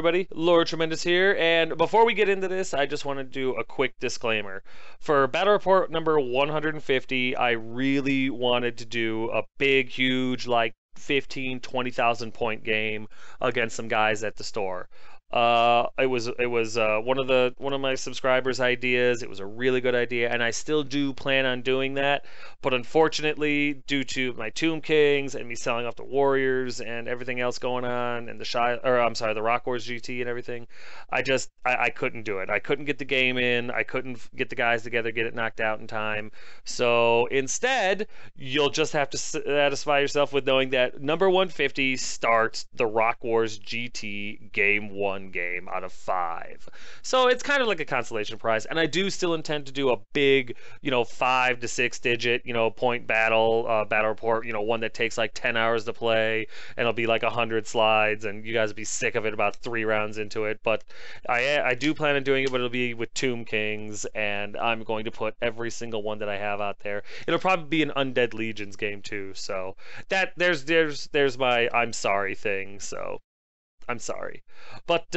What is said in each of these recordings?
everybody, Lord Tremendous here, and before we get into this, I just want to do a quick disclaimer. For Battle Report number 150, I really wanted to do a big, huge, like 15, 20,000 point game against some guys at the store. It was one of my subscribers' ideas. It was a really good idea, and I still do plan on doing that. But unfortunately, due to my Tomb Kings and me selling off the Warriors and everything else going on, and the Rock Wars GT and everything, I couldn't do it. I couldn't get the game in. I couldn't get the guys together, get it knocked out in time. So instead, you'll just have to satisfy yourself with knowing that number 150 starts the Rock Wars GT Game 1 game out of 5. So it's kind of like a consolation prize, and I do still intend to do a big, 5 to 6 digit, point battle report, one that takes like 10 hours to play, and it'll be like 100 slides, and you guys will be sick of it about 3 rounds into it. But I do plan on doing it, but it'll be with Tomb Kings, and I'm going to put every single one that I have out there. It'll probably be an Undead Legions game too, so that there's my I'm sorry thing. So I'm sorry. But,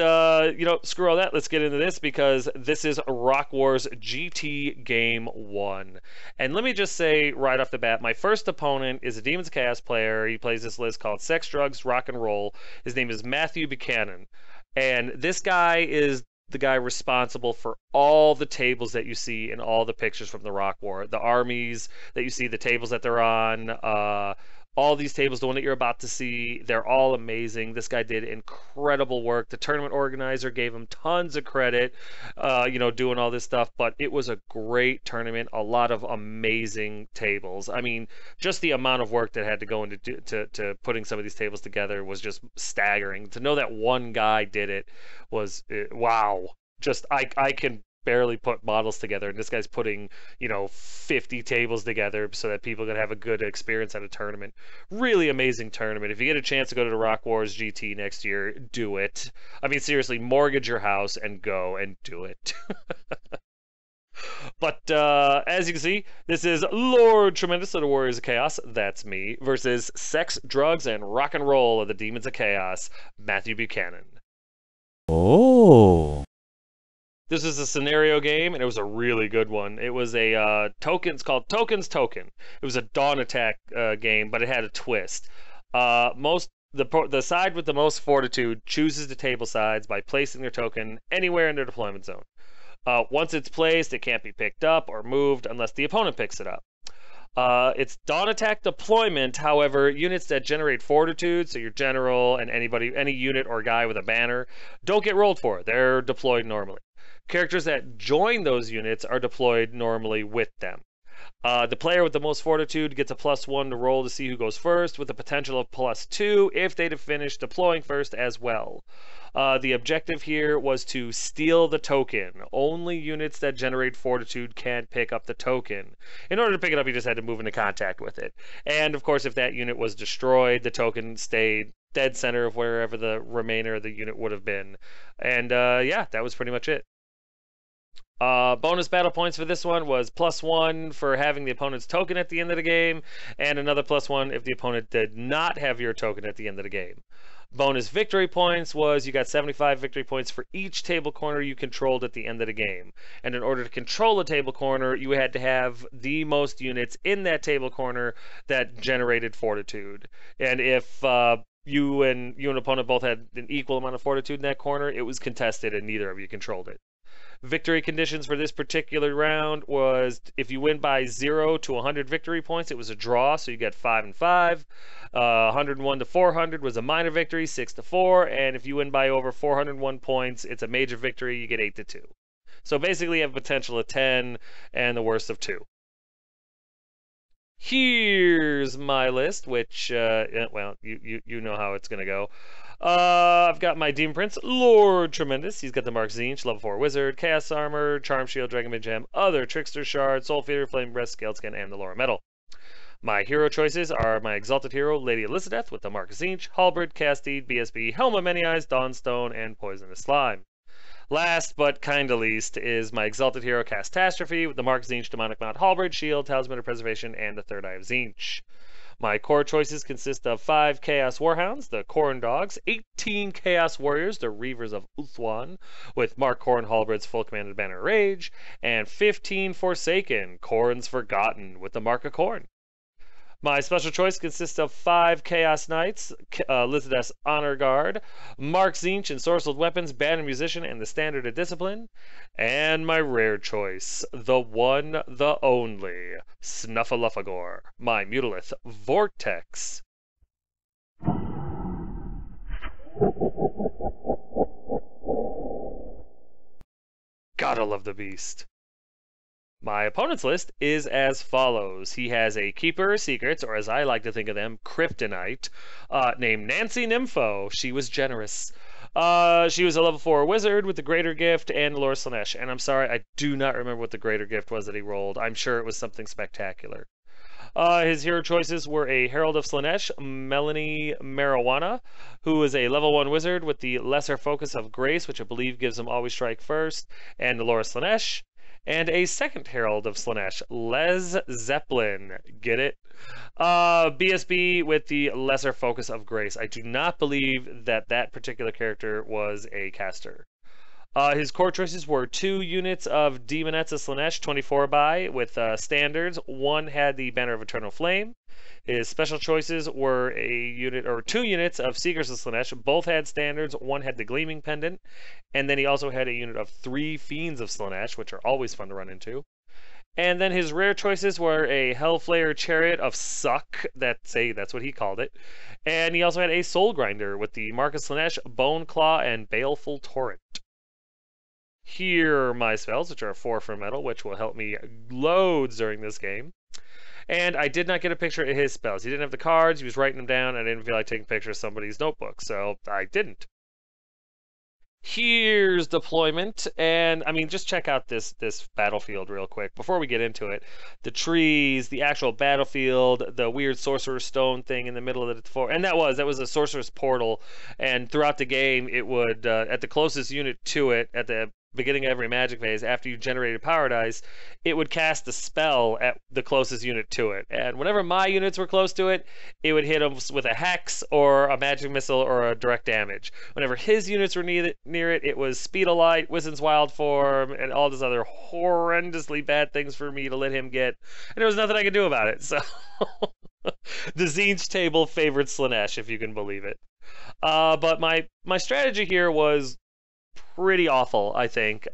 screw all that. Let's get into this, because this is Rock Wars GT Game 1. And let me just say right off the bat, my first opponent is a Demons of Chaos player. He plays this list called Sex, Drugs, Rock and Roll. His name is Matthew Buchanan. And this guy is the guy responsible for all the tables that you see in all the pictures from the Rock War. The armies that you see, the tables that they're on, all these tables, the one that you're about to see, they're all amazing. This guy did incredible work. The tournament organizer gave him tons of credit, doing all this stuff. But it was a great tournament, a lot of amazing tables. I mean, just the amount of work that had to go into to putting some of these tables together was just staggering. To know that one guy did it was, wow. Just, I can barely put models together, and this guy's putting 50 tables together so that people can have a good experience at a tournament. Really amazing tournament. If you get a chance to go to the Rock Wars GT next year, do it. I mean, seriously, mortgage your house and go and do it. But as you can see, this is Lord Tremendous of the Warriors of Chaos, that's me, versus Sex, Drugs, and Rock and Roll of the Demons of Chaos, Matthew Buchanan. Oh. This is a scenario game, and it was a really good one. It was a tokens called Tokens Token. It was a Dawn Attack game, but it had a twist. The side with the most fortitude chooses the table sides by placing their token anywhere in their deployment zone. Once it's placed, it can't be picked up or moved unless the opponent picks it up. It's Dawn Attack deployment. However, units that generate fortitude, so your general and any unit or guy with a banner, don't get rolled for. They're deployed normally. Characters that join those units are deployed normally with them. The player with the most fortitude gets a +1 to roll to see who goes first, with a potential of +2 if they'd have finished deploying first as well. The objective here was to steal the token. Only units that generate fortitude can pick up the token. In order to pick it up, you just had to move into contact with it. And of course, if that unit was destroyed, the token stayed dead center of wherever the remainder of the unit would have been. And yeah, that was pretty much it. Bonus battle points for this one was +1 for having the opponent's token at the end of the game, and another +1 if the opponent did not have your token at the end of the game. Bonus victory points was you got 75 victory points for each table corner you controlled at the end of the game. And in order to control a table corner, you had to have the most units in that table corner that generated fortitude. And if you and opponent both had an equal amount of fortitude in that corner, it was contested and neither of you controlled it. Victory conditions for this particular round was if you win by 0 to 100 victory points, it was a draw, so you get 5 and 5. 101 to 400 was a minor victory, 6 to 4, and if you win by over 401 points, it's a major victory, you get 8 to 2. So basically you have a potential of 10 and the worst of 2. Here's my list, which, well, you know how it's going to go. I've got my Demon Prince, Lord Tremendous. He's got the Mark Zinch, level 4 Wizard, Chaos Armor, Charm Shield, Dragon Mid Gem, other Trickster Shard, Soul Feeder, Flame Breast, Scaled Skin, and the Laura Medal. My hero choices are my Exalted Hero, Lady Elizabeth, with the Mark Zinch, Halberd, Castede, BSB, Helm of Many Eyes, Dawnstone, and Poisonous Slime. Last but kinda least is my Exalted Hero, Catastrophe, with the Mark Zinch, Demonic Mount, Halberd, Shield, Talisman of Preservation, and the Third Eye of Zinch. My core choices consist of 5 Chaos Warhounds, the Khorne Dogs, 18 Chaos Warriors, the Reavers of Ulthuan, with Mark Khorne Halberds full command of Banner Rage, and 15 Forsaken, Khorne's Forgotten, with the Mark of Khorne. My special choice consists of 5 Chaos Knights, Lizardess Honor Guard, Mark's Ancient Sorcered Weapons, Banner Musician, and the Standard of Discipline. And my rare choice, the one, the only, Snuffleupagus, my Mutalith Vortex. Gotta love the beast. My opponent's list is as follows. He has a Keeper of Secrets, or as I like to think of them, Kryptonite, named Nancy Nympho. She was generous. She was a level 4 wizard with the Greater Gift and Lore Slaanesh. And I'm sorry, I do not remember what the Greater Gift was that he rolled. I'm sure it was something spectacular. His hero choices were a Herald of Slaanesh, Melanie Marijuana, who is a level 1 wizard with the Lesser Focus of Grace, which I believe gives him Always Strike First, and Lore Slaanesh. And a second Herald of Slaanesh, Les Zeppelin. Get it? BSB with the Lesser Focus of Grace. I do not believe that that particular character was a caster. His core choices were 2 units of Demonettes of Slaanesh, 24 by, with standards. 1 had the Banner of Eternal Flame. His special choices were a unit or 2 units of Seekers of Slaanesh. Both had standards. 1 had the Gleaming Pendant. And then he also had a unit of 3 Fiends of Slaanesh, which are always fun to run into. And then his rare choices were a Hellflayer Chariot of Suck. That's what he called it. And he also had a Soul Grinder with the Mark of Slaanesh, Bone Claw, and Baleful Torrent. Here are my spells, which are 4 for metal, which will help me loads during this game. And I did not get a picture of his spells. He didn't have the cards. He was writing them down. I didn't feel like taking pictures of somebody's notebook, so I didn't. Here's deployment, and I mean, just check out this battlefield real quick before we get into it. The trees, the actual battlefield, the weird sorcerer's stone thing in the middle of the floor, and that was a sorcerer's portal. And throughout the game, it would at the closest unit to it at the beginning of every magic phase, after you generated power dice, it would cast a spell at the closest unit to it. And whenever my units were close to it, it would hit them with a hex or a magic missile or a direct damage. Whenever his units were near it, it was Speed of Light, Wisdom's Wild Form, and all these other horrendously bad things for me to let him get. And there was nothing I could do about it. So the Tzeentch table favored Slaanesh, if you can believe it. But my strategy here was pretty awful, I think.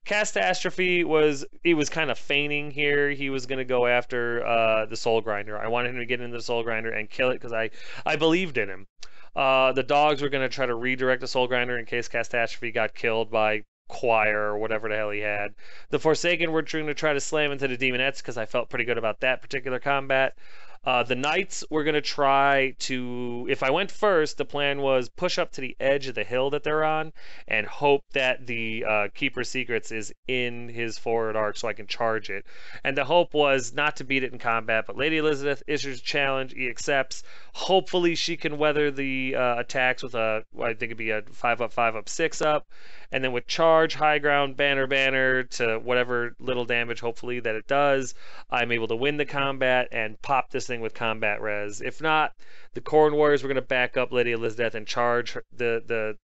Catastrophe was kind of feigning here. He was going to go after the Soul Grinder. I wanted him to get into the Soul Grinder and kill it because I believed in him. The dogs were going to try to redirect the Soul Grinder in case Catastrophe got killed by Choir or whatever the hell he had. The Forsaken were going to try to slam into the Demonettes because I felt pretty good about that particular combat. The Knights were going to try to, if I went first, the plan was push up to the edge of the hill that they're on and hope that the Keeper Secrets is in his forward arc so I can charge it. And the hope was not to beat it in combat, but Lady Elizabeth issues a challenge, he accepts. Hopefully she can weather the attacks with I think it'd be a 5-up, 5-up, 6-up. And then with charge, high ground, banner to whatever little damage, hopefully, that it does, I'm able to win the combat and pop this thing with combat res. If not, the Khorne Warriors were going to back up Lady Elizabeth and charge the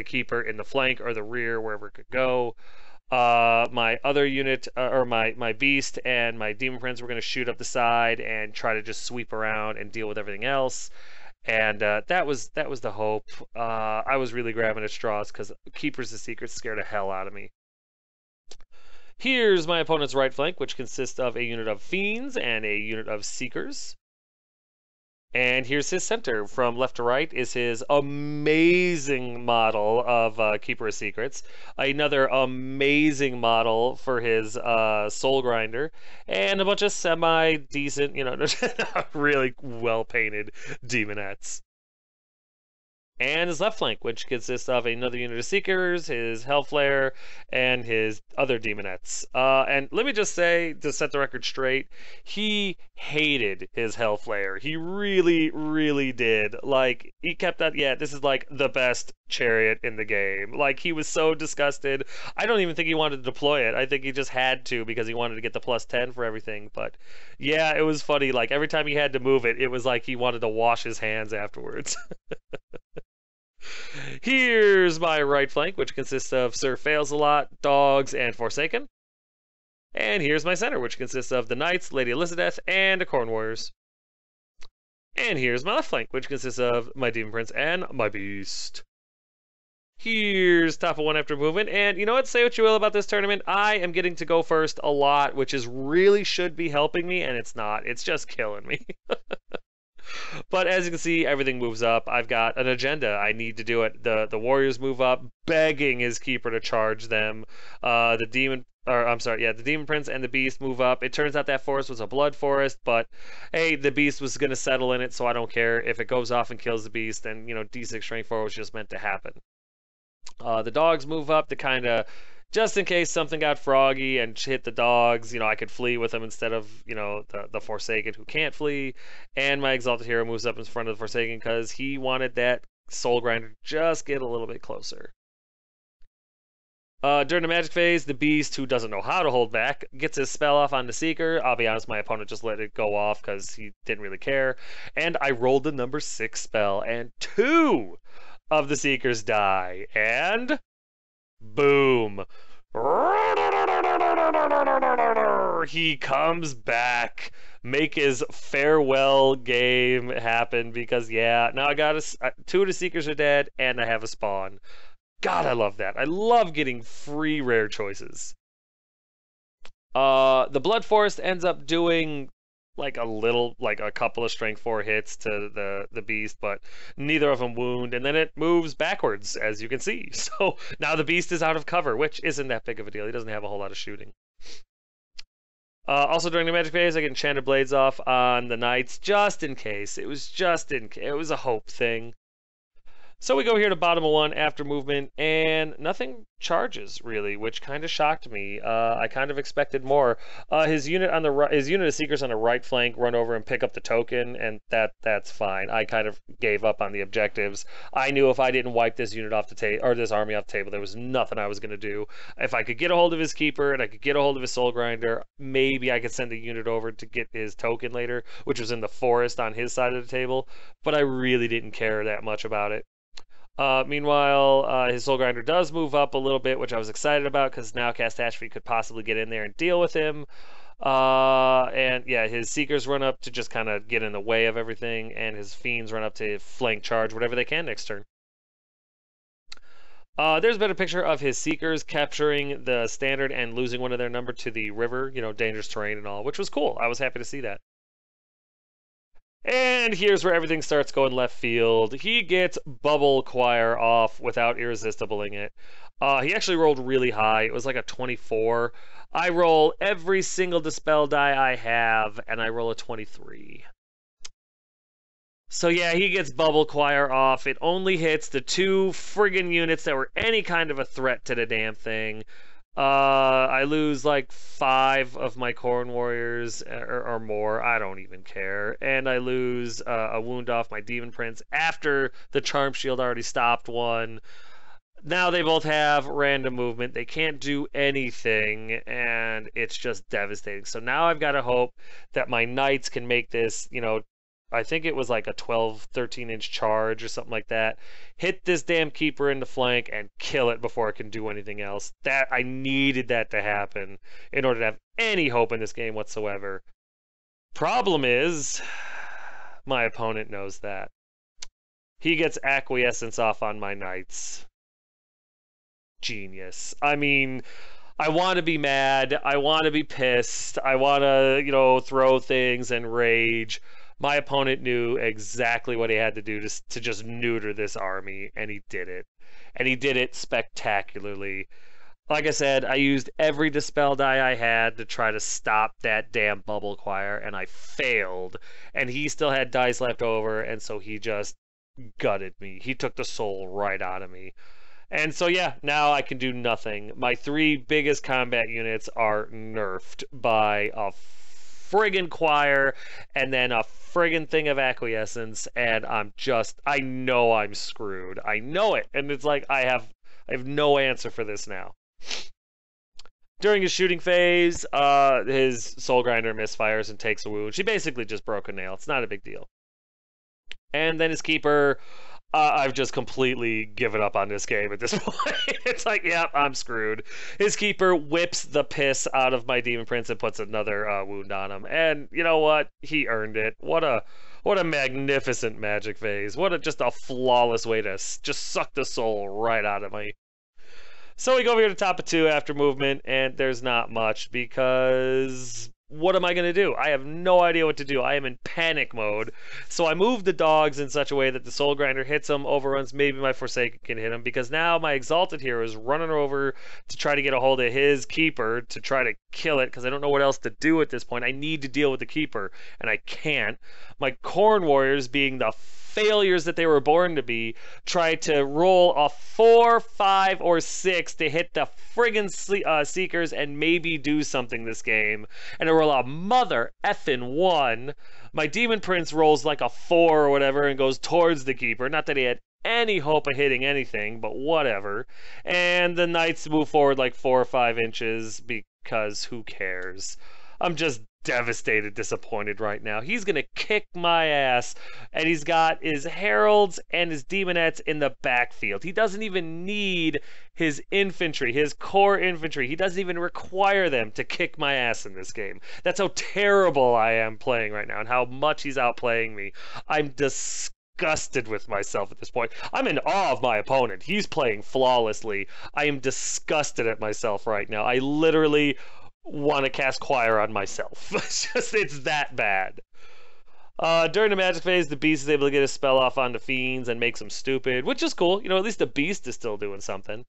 Keeper in the flank or the rear, wherever it could go. My other unit, or my Beast and my Demon Prince were going to shoot up the side and try to just sweep around and deal with everything else. And that was the hope. I was really grabbing at straws because Keepers of Secrets scared the hell out of me. Here's my opponent's right flank, which consists of a unit of Fiends and a unit of Seekers. And here's his center. From left to right is his amazing model of Keeper of Secrets. Another amazing model for his Soul Grinder. And a bunch of semi-decent, really well-painted Demonettes. and his left flank, which consists of another unit of Seekers, his Hellflare, and his other Demonettes. And let me just say, to set the record straight, he hated his Hellflare. He really, really did. Like, he kept that, yeah, this is like the best chariot in the game. Like, he was so disgusted. I don't even think he wanted to deploy it. I think he just had to because he wanted to get the +10 for everything. But yeah, it was funny. Like, every time he had to move it, it was like he wanted to wash his hands afterwards. Here's my right flank, which consists of Sir Fails-A-Lot, Dogs, and Forsaken. And here's my center, which consists of the Knights, Lady Elizabeth, and the Corn Warriors. And here's my left flank, which consists of my Demon Prince and my Beast. Here's top of one after movement, and you know what? Say what you will about this tournament, I am getting to go first a lot, which is really should be helping me, and it's not. It's just killing me. But as you can see, everything moves up. I've got an agenda. I need to do it. The warriors move up, begging his keeper to charge them. The demon prince and the beast move up. It turns out that forest was a blood forest, but hey, the beast was going to settle in it, so I don't care. If it goes off and kills the beast, then D6 strength 4 was just meant to happen. The dogs move up to kind of, just in case something got froggy and hit the dogs, I could flee with them instead of, the Forsaken who can't flee. And my Exalted Hero moves up in front of the Forsaken because he wanted that Soul Grinder to just get a little bit closer. During the magic phase, the Beast, who doesn't know how to hold back, gets his spell off on the Seeker. I'll be honest, my opponent just let it go off because he didn't really care. And I rolled the number 6 spell, and 2 of the Seekers die. And boom. He comes back. Make his farewell game happen because, yeah, now I got 2 of the Seekers are dead, and I have a spawn. God, I love that. I love getting free rare choices. The Blood Forest ends up doing like a couple of strength 4 hits to the beast, but neither of them wound, and then it moves backwards, as you can see. So now the beast is out of cover, which isn't that big of a deal. He doesn't have a whole lot of shooting. Also during the magic phase, I get enchanted blades off on the knights, just in case. It was a hope thing. So we go here to bottom of 1 after movement, and nothing charges really, which kind of shocked me. I kind of expected more. His unit of Seekers on the right flank run over and pick up the token, and that's fine. I kind of gave up on the objectives. I knew if I didn't wipe this unit off the table, or this army off the table, there was nothing I was going to do. If I could get a hold of his keeper and I could get a hold of his soul grinder, maybe I could send a unit over to get his token later, which was in the forest on his side of the table. But I really didn't care that much about it. Meanwhile, his Soul Grinder does move up a little bit, which I was excited about because now Catastrophe could possibly get in there and deal with him. And yeah, his Seekers run up to just kind of get in the way of everything, and his Fiends run up to flank charge whatever they can next turn. There's a better picture of his Seekers capturing the standard and losing one of their number to the river, dangerous terrain and all, which was cool. I was happy to see that. And here's where everything starts going left field. He gets Bubble Choir off without irresistibling it. He actually rolled really high. It was like a 24. I roll every single Dispel die I have, and I roll a 23. So yeah, he gets Bubble Choir off. It only hits the 2 friggin' units that were any kind of a threat to the damn thing. I lose like 5 of my Corn Warriors or more. I don't even care. And I lose a wound off my Demon Prince after the Charm Shield already stopped one. Now they both have random movement. They can't do anything, and it's just devastating. So now I've got to hope that my Knights can make this, I think it was like a 12, 13-inch charge or something like that. Hit this damn keeper in the flank and kill it before it can do anything else. I needed that to happen in order to have any hope in this game whatsoever. Problem is, my opponent knows that. He gets Acquiescence off on my Knights. Genius. I mean, I want to be mad. I want to be pissed. I want to, throw things and rage. My opponent knew exactly what he had to do to just neuter this army, and he did it. And he did it spectacularly. Like I said, I used every Dispel die I had to try to stop that damn Bubble Choir, and I failed. And he still had dice left over, and so he just gutted me. He took the soul right out of me. And so, yeah, now I can do nothing. My 3 biggest combat units are nerfed by a friggin' choir and then a friggin' thing of acquiescence, and I know I'm screwed. I know it. And it's like I have no answer for this now. During his shooting phase, his soul grinder misfires and takes a wound. She basically just broke a nail. It's not a big deal. And then his keeper, I've just completely given up on this game at this point. It's like, yep, I'm screwed. His keeper whips the piss out of my Demon Prince and puts another wound on him. And you know what? He earned it. What a magnificent magic phase. Just a flawless way to just suck the soul right out of me. So we go over here to top of 2 after movement, and there's not much because what am I going to do? I have no idea what to do. I am in panic mode. So I move the dogs in such a way that the Soul Grinder hits him, overruns, maybe my Forsaken can hit him, because now my Exalted Hero is running over to try to get a hold of his Keeper to try to kill it, because I don't know what else to do at this point. I need to deal with the Keeper, and I can't. My Corn Warriors, being the failures that they were born to be, try to roll a 4, 5, or 6 to hit the friggin' Seekers and maybe do something this game. And I roll a mother effing 1. My Demon Prince rolls like a 4 or whatever and goes towards the Keeper. Not that he had any hope of hitting anything, but whatever. And the Knights move forward like 4 or 5 inches because who cares? I'm just devastated, disappointed right now. He's gonna kick my ass, and he's got his heralds and his demonettes in the backfield. He doesn't even need his infantry, his core infantry. He doesn't even require them to kick my ass in this game. That's how terrible I am playing right now and how much he's outplaying me. I'm disgusted with myself at this point. I'm in awe of my opponent. He's playing flawlessly. I am disgusted at myself right now. I literally want to cast Choir on myself. It's that bad. During the magic phase, the beast is able to get his spell off onto fiends and makes them stupid, which is cool. You know, at least the beast is still doing something.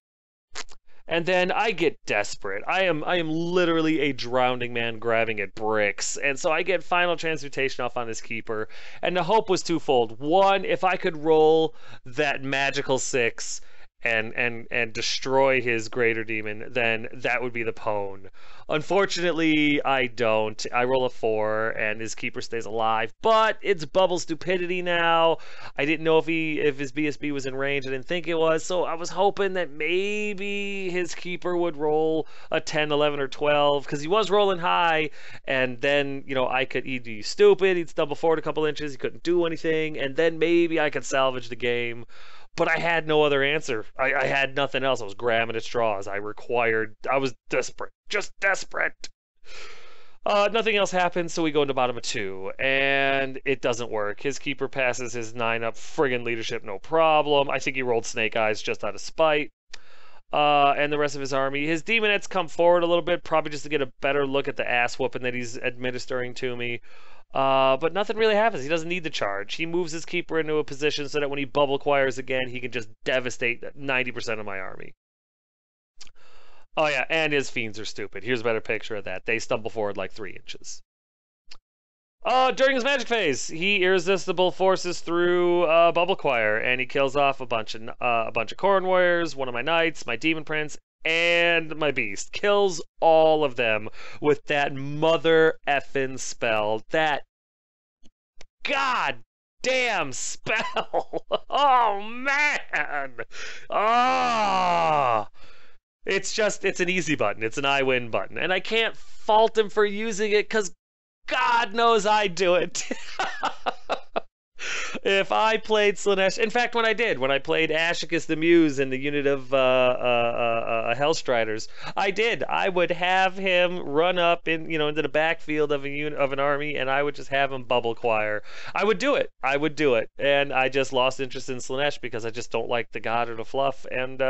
And then I get desperate. I am literally a drowning man grabbing at bricks. And so I get final transmutation off on his keeper. And the hope was twofold. One, if I could roll that magical 6 and destroy his greater demon, then that would be the pwn. Unfortunately, I don't. I roll a 4 and his keeper stays alive, but it's bubble stupidity now. I didn't know if his BSB was in range. I didn't think it was, so I was hoping that maybe his keeper would roll a 10, 11, or 12, because he was rolling high, and then, you know, he'd be stupid, he'd stumble forward a couple inches, he couldn't do anything, and then maybe I could salvage the game. But I had no other answer. I had nothing else. I was grabbing at straws. I was desperate. Just desperate. Nothing else happens, so we go into bottom of 2. And it doesn't work. His keeper passes his 9-up friggin' leadership, no problem. I think he rolled Snake Eyes just out of spite. And the rest of his army. His demonettes come forward a little bit, probably just to get a better look at the ass whooping that he's administering to me. But nothing really happens. He doesn't need the charge. He moves his keeper into a position so that when he bubble choirs again, he can just devastate 90% of my army. Oh yeah, and his fiends are stupid. Here's a better picture of that. They stumble forward like 3 inches. During his magic phase, he irresistible forces through bubble choir, and he kills off a bunch of Corn Warriors, one of my Knights, my Demon Prince, and my beast. Kills all of them with that mother effing spell. That god damn spell. Oh man. It's an easy button. It's an I win button. And I can't fault him for using it because God knows I do it. If I played Slaanesh, in fact, when I played Ashicus the Muse in the unit of Hellstriders, I would have him run up into the backfield of an army, and I would just have him bubble choir. I would do it, and I just lost interest in Slaanesh because I just don't like the god or the fluff, and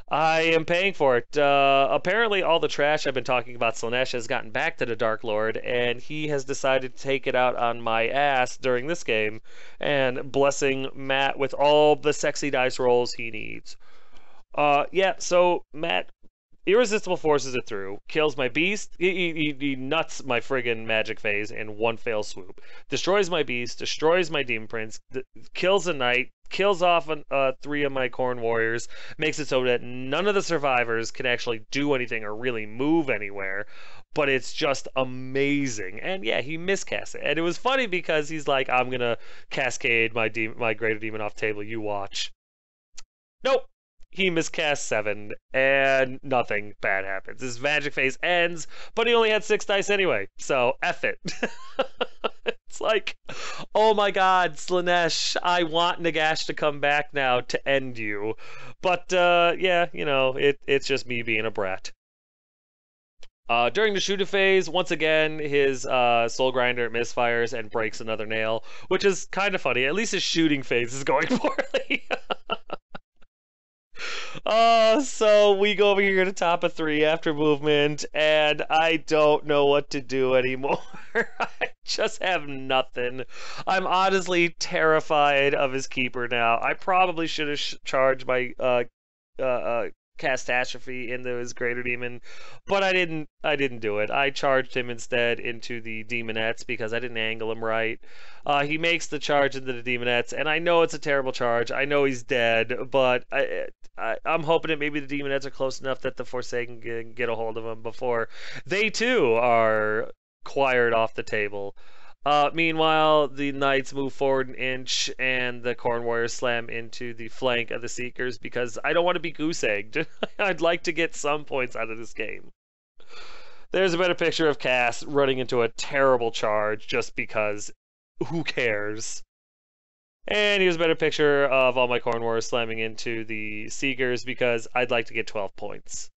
I am paying for it. Apparently, all the trash I've been talking about Slaanesh has gotten back to the Dark Lord, and he has decided to take it out on my ass during this game, and blessing Matt with all the sexy dice rolls he needs. Yeah, so Matt irresistible forces it through, kills my beast, he nuts my friggin' magic phase in one fell swoop, destroys my beast, destroys my demon prince, kills a knight, kills off 3 of my Corn Warriors, makes it so that none of the survivors can actually do anything or really move anywhere. But it's just amazing. And yeah, he miscast it. And it was funny because he's like, I'm going to cascade my Greater Demon off table. You watch. Nope. He miscast 7, and nothing bad happens. His magic phase ends, but he only had 6 dice anyway, so F it. It's like, oh my god, Slaanesh, I want Nagash to come back now to end you. But, yeah, you know, it's just me being a brat. During the shooting phase, once again, his Soul Grinder misfires and breaks another nail, which is kind of funny. At least his shooting phase is going poorly. So we go over here to top of 3 after movement, and I don't know what to do anymore. I just have nothing. I'm honestly terrified of his keeper now. I probably should have charged my catastrophe into his Greater Demon, but I didn't do it. I charged him instead into the Demonettes because I didn't angle him right. He makes the charge into the Demonettes, and I know it's a terrible charge. I know he's dead, but I'm hoping that maybe the Demonettes are close enough that the Forsaken can get a hold of him before they too are quired off the table. Meanwhile, the Knights move forward an inch, and the Corn Warriors slam into the flank of the Seekers because I don't want to be goose-egged. I'd like to get some points out of this game. There's a better picture of Cass running into a terrible charge just because who cares? And here's a better picture of all my Corn Warriors slamming into the Seekers because I'd like to get 12 points.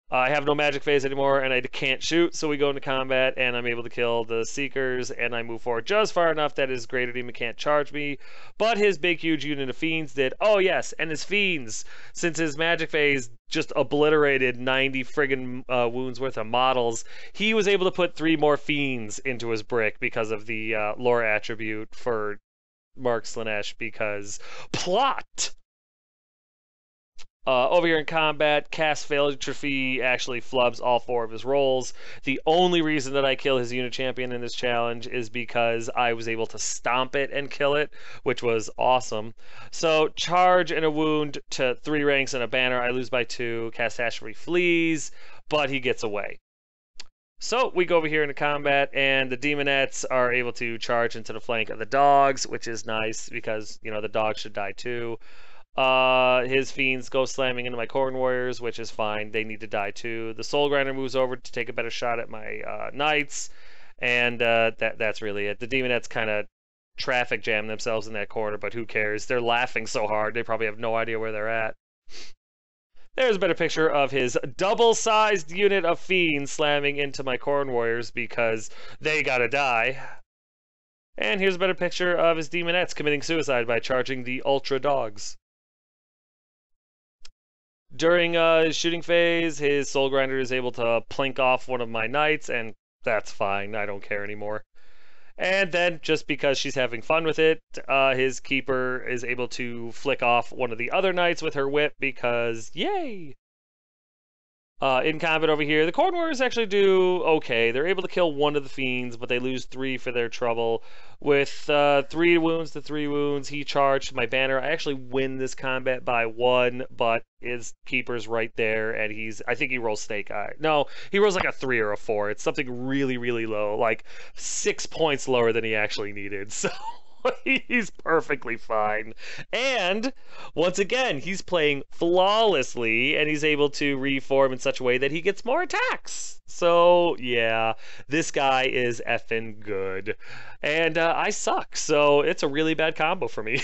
I have no magic phase anymore, and I can't shoot, so we go into combat, and I'm able to kill the Seekers, and I move forward just far enough that his Greater Demon can't charge me, but his big, huge unit of Fiends did. Oh, yes, and his Fiends, since his magic phase just obliterated 90 friggin' wounds worth of models, he was able to put 3 more Fiends into his brick because of the lore attribute for Mark Slaanesh, because plot! Over here in combat, Cass Failure Trophy actually flubs all 4 of his rolls. The only reason that I kill his unit champion in this challenge is because I was able to stomp it and kill it, which was awesome. So, charge and a wound to 3 ranks and a banner. I lose by 2. Catastrophe flees, but he gets away. So, we go over here into combat, and the Demonettes are able to charge into the flank of the dogs, which is nice because, you know, the dogs should die too. His Fiends go slamming into my Corn Warriors, which is fine. They need to die too. The Soul Grinder moves over to take a better shot at my Knights, and that's really it. The Demonettes kind of traffic jam themselves in that corner, but who cares? They're laughing so hard, they probably have no idea where they're at. There's a better picture of his double-sized unit of Fiends slamming into my Corn Warriors because they gotta die. And here's a better picture of his Demonettes committing suicide by charging the Ultra Dogs. During his shooting phase, his Soul Grinder is able to plink off one of my Knights, and that's fine. I don't care anymore. And then, just because she's having fun with it, his Keeper is able to flick off one of the other Knights with her whip because, yay! In combat over here, the Corn Warriors actually do okay. They're able to kill one of the Fiends, but they lose 3 for their trouble. With 3 wounds to 3 wounds, he charged my banner. I actually win this combat by 1, but his Keeper's right there, and I think he rolls Snake Eye. No, he rolls like a 3 or a 4. It's something really, really low, like 6 points lower than he actually needed, so he's perfectly fine. And once again, he's playing flawlessly, and he's able to reform in such a way that he gets more attacks. So yeah, this guy is effing good. And I suck, so it's a really bad combo for me.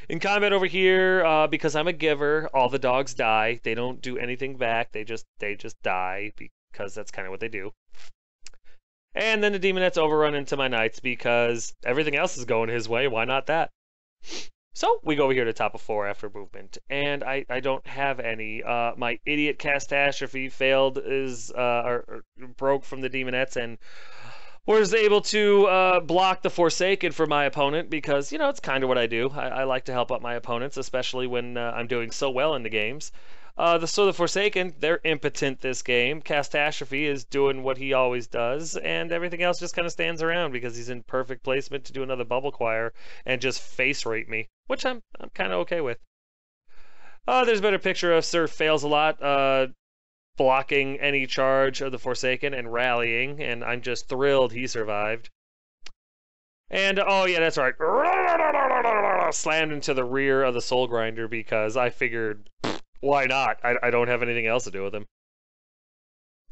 In combat over here, because I'm a giver, all the dogs die. They don't do anything back. They just die because that's kind of what they do. And then the Demonettes overrun into my Knights because everything else is going his way. Why not that? So we go over here to top of 4 after movement, and I don't have any. My idiot catastrophe failed or broke from the Demonettes, and Was able to block the Forsaken for my opponent because, you know, it's kind of what I do. I like to help out my opponents, especially when I'm doing so well in the games. So the Forsaken, they're impotent this game. Catastrophe is doing what he always does, and everything else just kind of stands around because he's in perfect placement to do another Bubble Choir and just face rape me, which I'm kind of okay with. There's been a picture of Sir Fails a lot, blocking any charge of the Forsaken and rallying, and I'm just thrilled he survived. And, oh yeah, that's right. Slammed into the rear of the Soul Grinder because I figured, why not? I don't have anything else to do with him.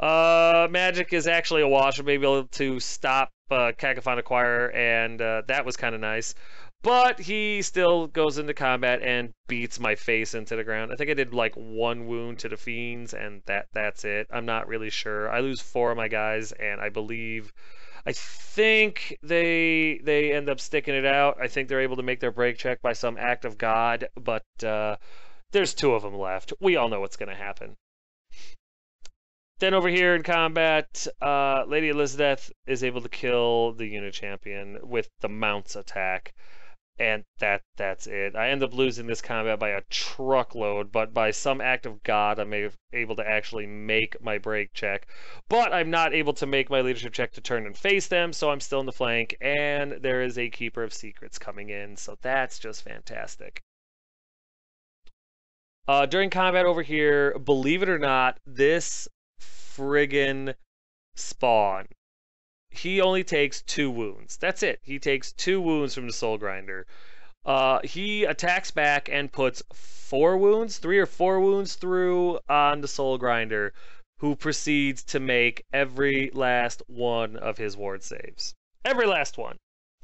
Magic is actually a wash. I'm able to stop Cacophonic Choir, and that was kind of nice. But he still goes into combat and beats my face into the ground. I think I did like 1 wound to the Fiends, and that's it. I'm not really sure. I lose 4 of my guys, and I think they end up sticking it out. I think they're able to make their break check by some act of God, but there's 2 of them left. We all know what's going to happen. Then over here in combat, Lady Elizabeth is able to kill the unit champion with the Mounts attack. And that's it. I end up losing this combat by a truckload, but by some act of God, I'm able to actually make my break check. But I'm not able to make my leadership check to turn and face them, so I'm still in the flank, and there is a Keeper of Secrets coming in, so that's just fantastic. During combat over here, believe it or not, this friggin' Spawn, he only takes 2 wounds. That's it. He takes 2 wounds from the Soul Grinder. He attacks back and puts 4 wounds, 3 or 4 wounds through on the Soul Grinder, who proceeds to make every last one of his ward saves. Every last one.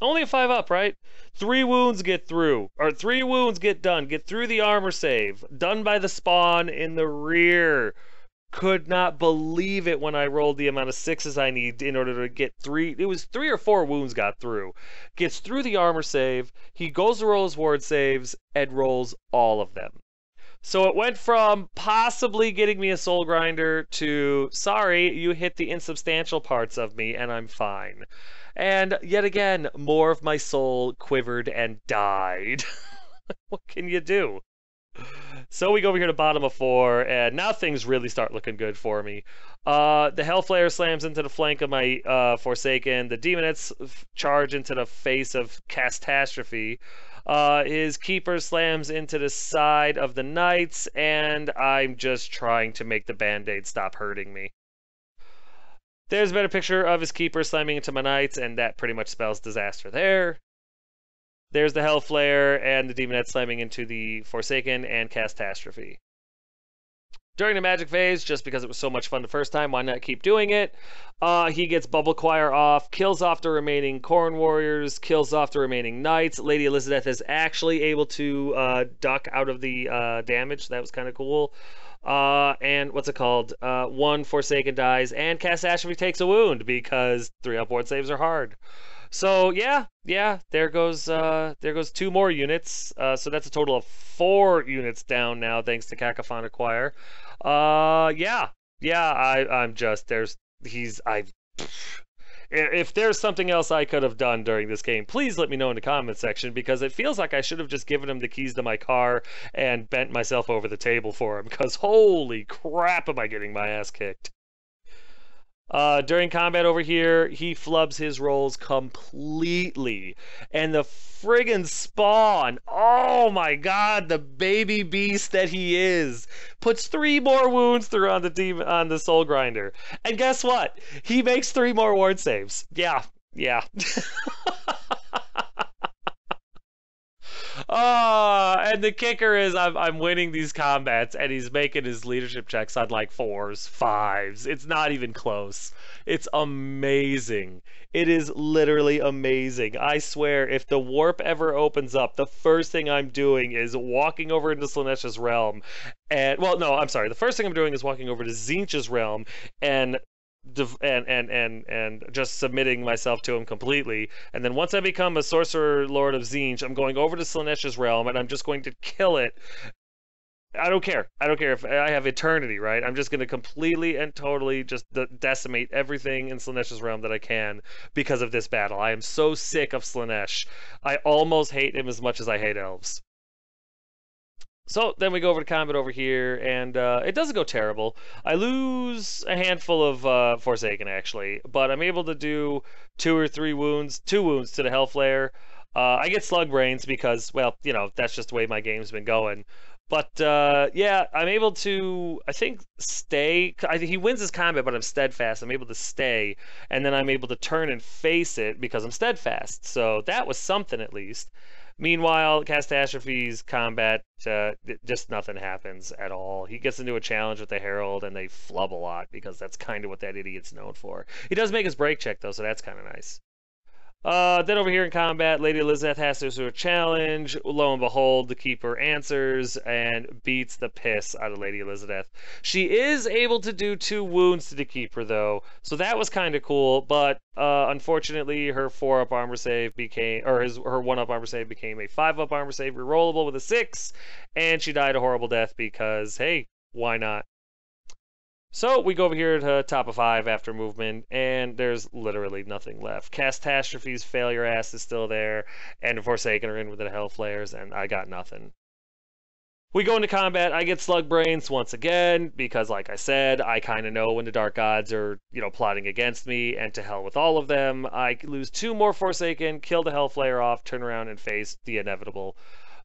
Only a 5-up, right? 3 wounds get through, or 3 wounds get done. Get through the armor save. Done by the Spawn in the rear. Could not believe it when I rolled the amount of 6s I need in order to get 3. It was 3 or 4 wounds got through. Gets through the armor save. He goes to roll his ward saves and rolls all of them. So it went from possibly getting me a Soul Grinder to, sorry, you hit the insubstantial parts of me and I'm fine. And yet again, more of my soul quivered and died. What can you do? So we go over here to bottom of 4, and now things really start looking good for me. The Hellflare slams into the flank of my Forsaken. The Demonettes charge into the face of Catastrophe. His Keeper slams into the side of the Knights, and I'm just trying to make the Band-Aid stop hurting me. There's been a picture of his Keeper slamming into my Knights, and that pretty much spells disaster there. There's the Hellflare and the Demonette slamming into the Forsaken and Catastrophe. During the Magic phase, just because it was so much fun the first time, why not keep doing it? He gets Bubble Choir off, kills off the remaining Corn Warriors, kills off the remaining Knights. Lady Elizabeth is actually able to duck out of the damage. That was kind of cool. And what's it called? 1 Forsaken dies, and Catastrophe takes a wound because 3-up ward saves are hard. So yeah, there goes 2 more units. So that's a total of 4 units down now, thanks to Cacophonic Choir. If there's something else I could have done during this game, please let me know in the comment section, because it feels like I should have just given him the keys to my car and bent myself over the table for him, because holy crap am I getting my ass kicked. During combat over here, he flubs his rolls completely. And the friggin' Spawn, oh my god, the baby beast that he is, puts 3 more wounds through on the Soul Grinder. And guess what? He makes 3 more ward saves. Yeah. And the kicker is I'm winning these combats, and he's making his leadership checks on like 4s, 5s. It's not even close. It's amazing. It is literally amazing. I swear, if the warp ever opens up, the first thing I'm doing is walking over into Slaanesha's realm, and well, no, I'm sorry. The first thing I'm doing is walking over to Tzeentch's realm and just submitting myself to him completely. And then once I become a Sorcerer Lord of Tzeentch, I'm going over to Slaanesha's realm, and I'm just going to kill it I don't care. I don't care if I have eternity, right? I'm just going to completely and totally just decimate everything in Slaaneish's realm that I can because of this battle. I am so sick of Slaanesh. I almost hate him as much as I hate elves. So then we go over to combat over here, and it doesn't go terrible. I lose a handful of Forsaken, actually, but I'm able to do 2 wounds to the Hellflare. I get Slug Brains because, well, that's just the way my game's been going. But yeah, I'm able to, I think, stay. I think he wins his combat, but I'm steadfast. I'm able to stay, and then I'm able to turn and face it because I'm steadfast. So that was something at least. Meanwhile, Catastrophe's combat, just nothing happens at all. He gets into a challenge with the Herald, and they flub a lot because that's kind of what that idiot's known for. He does make his break check, though, so that's kind of nice. Then over here in combat, Lady Elizabeth has to do a challenge. Lo and behold, the Keeper answers and beats the piss out of Lady Elizabeth. She is able to do 2 wounds to the Keeper, though, so that was kind of cool. But unfortunately, her 4-up armor save became, or her 1-up armor save became a 5-up armor save, rerollable with a 6, and she died a horrible death because, hey, why not? So we go over here to top of 5 after movement, and there's literally nothing left. Catastrophe's failure ass is still there, and Forsaken are in with the Hellflares, and I got nothing. We go into combat. I get Slug Brains once again, because like I said, I kind of know when the Dark Gods are, plotting against me, and to hell with all of them. I lose 2 more Forsaken, kill the Hellflare off, turn around and face the inevitable.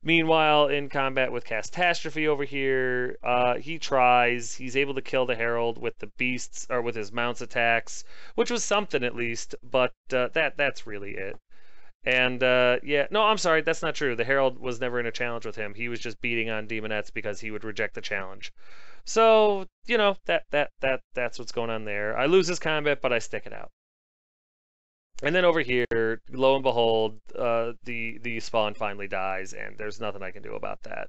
Meanwhile, in combat with Catastrophe over here, he tries. He's able to kill the Herald with the beasts, or with his mounts attacks, which was something at least, but that's really it. And yeah, no, I'm sorry, that's not true. The Herald was never in a challenge with him. He was just beating on Demonettes because he would reject the challenge. So, that's what's going on there. I lose his combat, but I stick it out. And then over here, lo and behold, the spawn finally dies, and there's nothing I can do about that.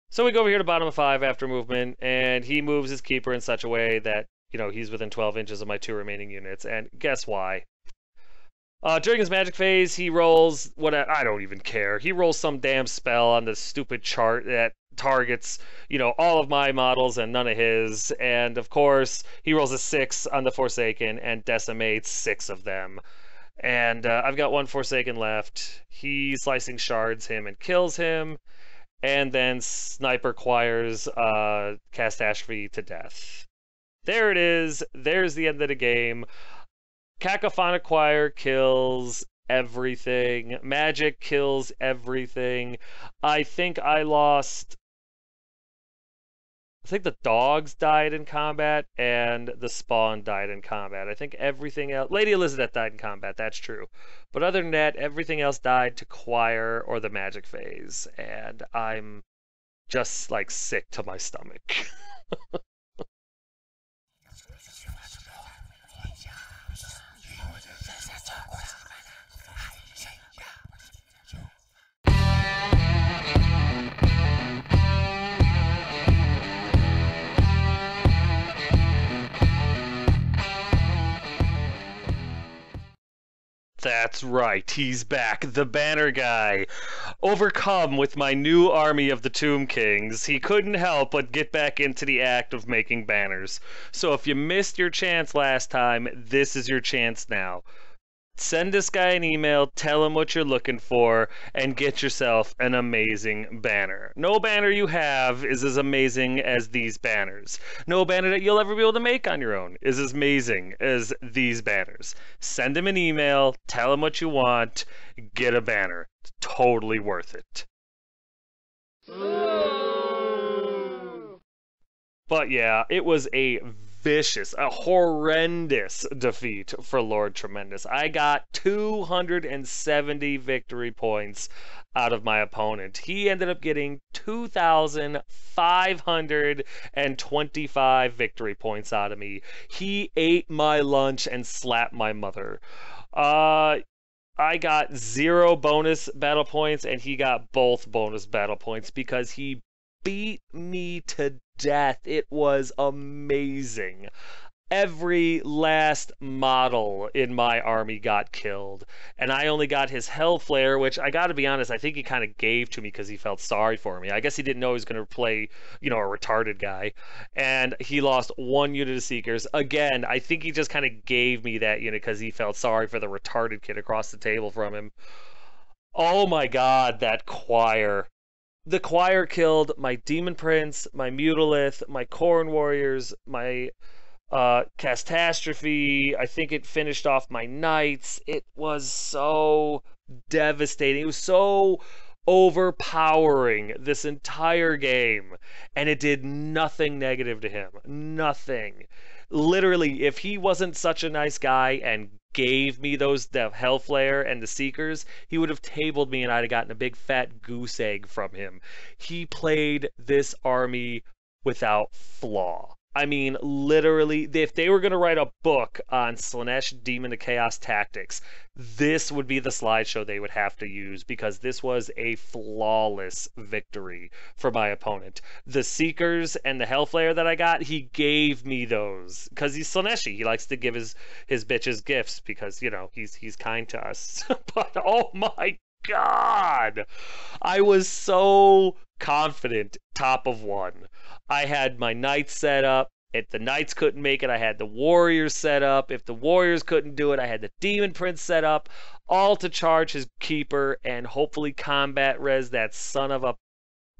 So we go over here to bottom of 5 after movement, and he moves his Keeper in such a way that, he's within 12 inches of my 2 remaining units, and guess why? During his magic phase, he rolls what I don't even care. He rolls some damn spell on the stupid chart that targets, all of my models and none of his. And of course, he rolls a 6 on the Forsaken and decimates 6 of them. And I've got 1 Forsaken left. He slicing shards him and kills him. And then Sniper choirs Catastrophe to death. There it is. There's the end of the game. Cacophonic Choir kills everything. Magic kills everything. I think the dogs died in combat, and the spawn died in combat. I think everything else... Lady Elizabeth died in combat, that's true. But other than that, everything else died to choir or the magic phase. And I'm just, sick to my stomach. That's right, he's back, the banner guy. Overcome with my new army of the Tomb Kings, he couldn't help but get back into the act of making banners. So if you missed your chance last time, this is your chance now. Send this guy an email, tell him what you're looking for, and get yourself an amazing banner. No banner you have is as amazing as these banners. No banner that you'll ever be able to make on your own is as amazing as these banners. Send him an email, tell him what you want, get a banner. It's totally worth it. But yeah, it was a horrendous defeat for Lord Tremendous. I got 270 victory points out of my opponent. He ended up getting 2,525 victory points out of me. He ate my lunch and slapped my mother. I got 0 bonus battle points, and he got both bonus battle points because he beat me to death. It was amazing. every last model in my army got killed, and I only got his Hellflare, which I got to be honest, I think he kind of gave to me because he felt sorry for me. I guess he didn't know he was going to play, a retarded guy, and he lost one unit of Seekers. Again, I think he just kind of gave me that unit because he felt sorry for the retarded kid across the table from him. Oh my God, that choir. The choir killed my Demon Prince, my Mutalith, my Corn Warriors, my Catastrophe. I think it finished off my Knights. It was so devastating. It was so overpowering this entire game, and it did nothing negative to him. Nothing. Literally, if he wasn't such a nice guy and gave me the Hellflare and the Seekers, he would have tabled me and I'd have gotten a big fat goose egg from him. He played this army without flaw. I mean, literally, if they were going to write a book on Slaanesh Demon of Chaos tactics, this would be the slideshow they would have to use because this was a flawless victory for my opponent. The Seekers and the Hellflare that I got, he gave me those because he's Slaaneshi. He likes to give his bitches gifts because, he's kind to us. But oh my God, I was so confident, top of one. I had my Knights set up. If the Knights couldn't make it, I had the Warriors set up. If the Warriors couldn't do it, I had the Demon Prince set up, all to charge his Keeper and hopefully combat res that son of a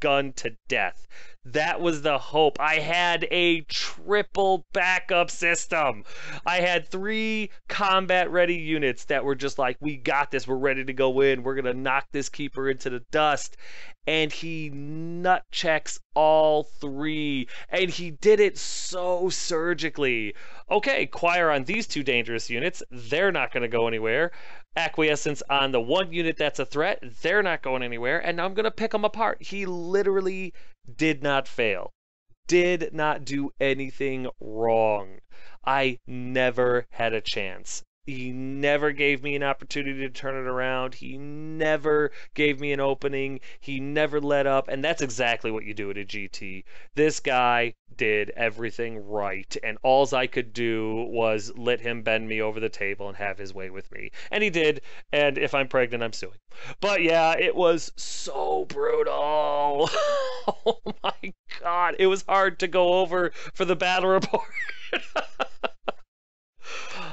gun to death. That was the hope. I had a triple backup system. I had 3 combat ready units that were just like, we got this, we're ready to go in, we're gonna knock this Keeper into the dust. And he nut checks all 3, and he did it so surgically. Okay, Choir on these 2 dangerous units, they're not going to go anywhere. Acquiescence on the 1 unit that's a threat, they're not going anywhere, and I'm going to pick them apart. He literally did not fail. Did not do anything wrong. I never had a chance. He never gave me an opportunity to turn it around. He never gave me an opening. He never let up. And that's exactly what you do at a GT. This guy did everything right. And all I could do was let him bend me over the table and have his way with me. And he did. And if I'm pregnant, I'm suing. But yeah, it was so brutal. Oh my God. It was hard to go over for the battle report.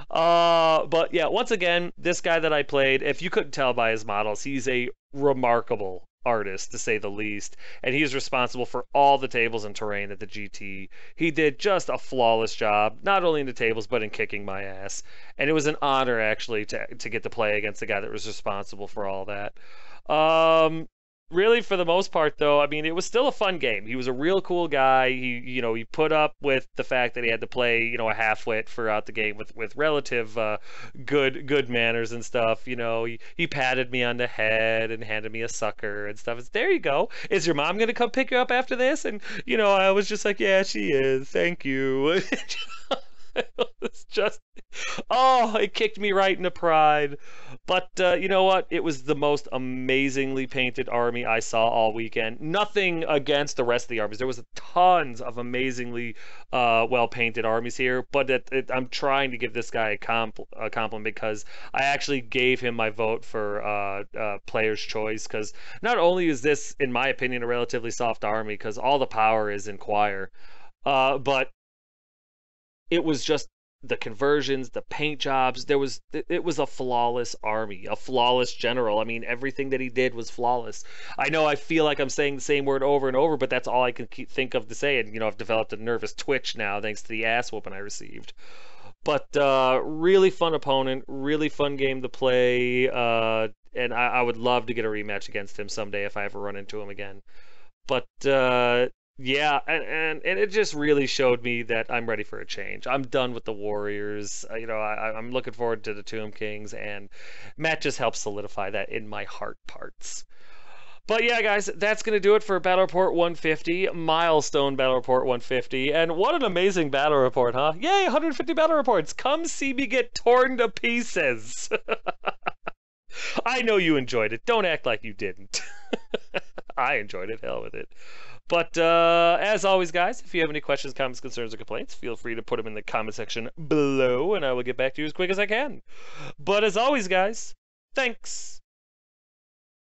But yeah, once again, this guy that I played, if you couldn't tell by his models, he's a remarkable artist, to say the least, and he's responsible for all the tables and terrain at the GT. He did just a flawless job, not only in the tables, but in kicking my ass, and it was an honor, actually, to get to play against the guy that was responsible for all that. Really, for the most part, though, I mean, it was still a fun game. He was a real cool guy. He put up with the fact that he had to play, a half-wit throughout the game with relative good manners and stuff. He patted me on the head and handed me a sucker and stuff. It's, there you go. Is your mom gonna come pick you up after this? And I was just like, yeah, she is. Thank you. It's just, it kicked me right into pride. But you know what? It was the most amazingly painted army I saw all weekend. Nothing against the rest of the armies. There was tons of amazingly well-painted armies here. But I'm trying to give this guy a compliment because I actually gave him my vote for player's choice. Because not only is this, in my opinion, a relatively soft army, because all the power is in Choir, but it was just the conversions, the paint jobs. It was a flawless army, a flawless general. I mean, everything that he did was flawless. I know I feel like I'm saying the same word over and over, but that's all I can think of to say. And I've developed a nervous twitch now thanks to the ass whooping I received. But really fun opponent, really fun game to play, and I would love to get a rematch against him someday if I ever run into him again. But yeah, and it just really showed me that I'm ready for a change. I'm done with the Warriors. I'm looking forward to the Tomb Kings, and Matt just helps solidify that in my heart parts. But yeah, guys, that's going to do it for Battle Report 150, Milestone Battle Report 150, and what an amazing battle report, huh? Yay, 150 battle reports! Come see me get torn to pieces! I know you enjoyed it. Don't act like you didn't. I enjoyed it. Hell with it. But as always, guys, if you have any questions, comments, concerns, or complaints, feel free to put them in the comment section below, and I will get back to you as quick as I can. But as always, guys, thanks